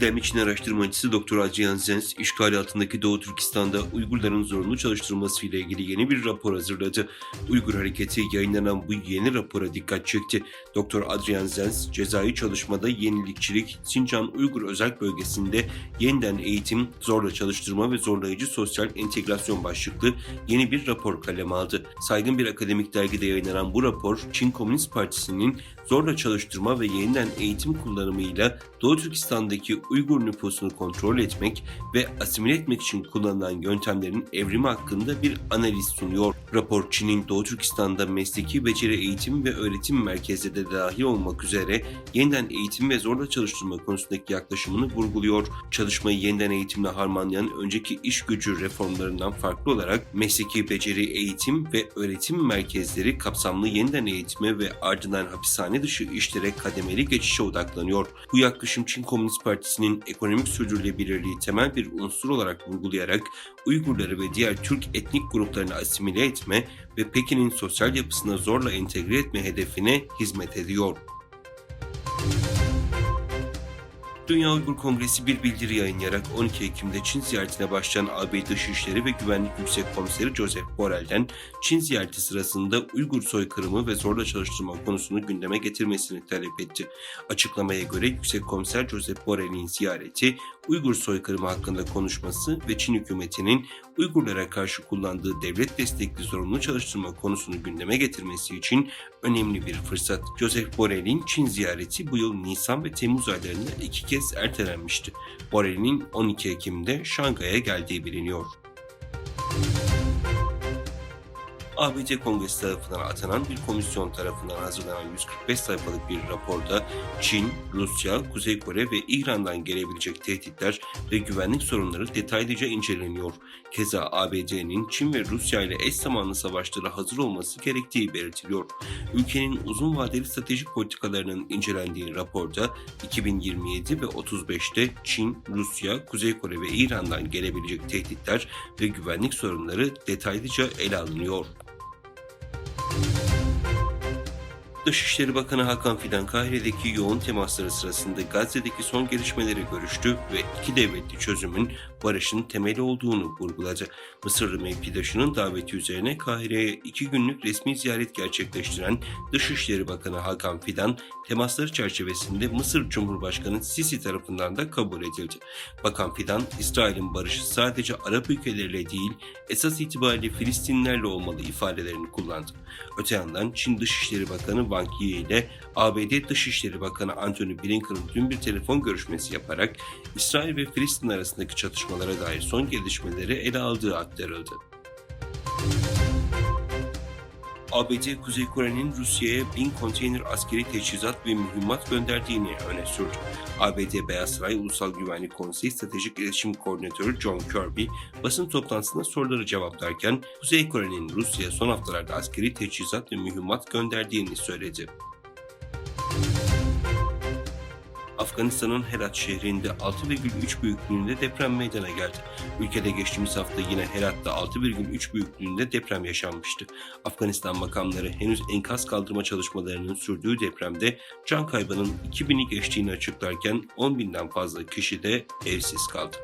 Kıdemli Çin araştırmacısı Dr. Adrian Zenz, işgali altındaki Doğu Türkistan'da Uygurların zorunlu çalıştırılmasıyla ilgili yeni bir rapor hazırladı. Uygur Hareketi yayınlanan bu yeni rapora dikkat çekti. Dr. Adrian Zenz, cezai çalışmada yenilikçilik, Sincan Uygur Özerk Bölgesi'nde yeniden eğitim, zorla çalıştırma ve zorlayıcı sosyal entegrasyon başlıklı yeni bir rapor kaleme aldı. Saygın bir akademik dergide yayınlanan bu rapor, Çin Komünist Partisi'nin zorla çalıştırma ve yeniden eğitim kullanımıyla Doğu Türkistan'daki Uygur nüfusunu kontrol etmek ve asimile etmek için kullanılan yöntemlerin evrimi hakkında bir analiz sunuyor. Rapor, Çin'in Doğu Türkistan'da mesleki beceri eğitim ve öğretim merkezleri de dahil olmak üzere yeniden eğitim ve zorla çalıştırma konusundaki yaklaşımını vurguluyor. Çalışmayı yeniden eğitimle harmanlayan önceki iş gücü reformlarından farklı olarak mesleki beceri eğitim ve öğretim merkezleri kapsamlı yeniden eğitime ve ardından hapishane dışı işlere kademeli geçişe odaklanıyor. Bu yaklaşım Çin Komünist Partisi'nin ekonomik sürdürülebilirliği temel bir unsur olarak vurgulayarak Uygurları ve diğer Türk etnik gruplarını asimile etme ve Pekin'in sosyal yapısına zorla entegre etme hedefine hizmet ediyor. Dünya Uygur Kongresi bir bildiri yayınlayarak 12 Ekim'de Çin ziyaretine başlayan AB Dışişleri ve Güvenlik Yüksek Komiseri Josep Borrell'den Çin ziyareti sırasında Uygur soykırımı ve zorla çalıştırma konusunu gündeme getirmesini talep etti. Açıklamaya göre Yüksek Komiser Josep Borrell'in ziyareti, Uygur soykırımı hakkında konuşması ve Çin hükümetinin Uygurlara karşı kullandığı devlet destekli zorunlu çalıştırma konusunu gündeme getirmesi için önemli bir fırsat. Josep Borrell'in Çin ziyareti bu yıl Nisan ve Temmuz aylarında 2 kez ertelenmişti. Borrell'in 12 Ekim'de Şangay'a geldiği biliniyor. ABD Kongresi tarafından atanan bir komisyon tarafından hazırlanan 145 sayfalık bir raporda Çin, Rusya, Kuzey Kore ve İran'dan gelebilecek tehditler ve güvenlik sorunları detaylıca inceleniyor. Keza ABD'nin Çin ve Rusya ile eş zamanlı savaşlara hazır olması gerektiği belirtiliyor. Ülkenin uzun vadeli stratejik politikalarının incelendiği raporda 2027 ve 35'te Çin, Rusya, Kuzey Kore ve İran'dan gelebilecek tehditler ve güvenlik sorunları detaylıca ele alınıyor. Dışişleri Bakanı Hakan Fidan, Kahire'deki yoğun temasları sırasında Gazze'deki son gelişmeleri görüştü ve iki devletli çözümün barışın temeli olduğunu vurguladı. Mısırlı mevkidaşının daveti üzerine Kahire'ye 2 günlük resmi ziyaret gerçekleştiren Dışişleri Bakanı Hakan Fidan, temasları çerçevesinde Mısır Cumhurbaşkanı Sisi tarafından da kabul edildi. Bakan Fidan, İsrail'in barışı sadece Arap ülkeleriyle değil, esas itibariyle Filistinlilerle olmalı ifadelerini kullandı. Öte yandan Çin Dışişleri Bakanı Wang Yi ile ABD Dışişleri Bakanı Antony Blinken'ın dün bir telefon görüşmesi yaparak İsrail ve Filistin arasındaki çatışmalara dair son gelişmeleri ele aldığı aktarıldı. ABD, Kuzey Kore'nin Rusya'ya 1000 konteyner askeri teçhizat ve mühimmat gönderdiğini öne sürdü. ABD Beyaz Saray Ulusal Güvenlik Konseyi Stratejik İletişim Koordinatörü John Kirby, basın toplantısında soruları cevaplarken Kuzey Kore'nin Rusya'ya son haftalarda askeri teçhizat ve mühimmat gönderdiğini söyledi. Afganistan'ın Herat şehrinde 6,3 büyüklüğünde deprem meydana geldi. Ülkede geçtiğimiz hafta yine Herat'ta 6,3 büyüklüğünde deprem yaşanmıştı. Afganistan makamları henüz enkaz kaldırma çalışmalarının sürdüğü depremde can kaybının 2000'i geçtiğini açıklarken 10.000'den fazla kişi de evsiz kaldı.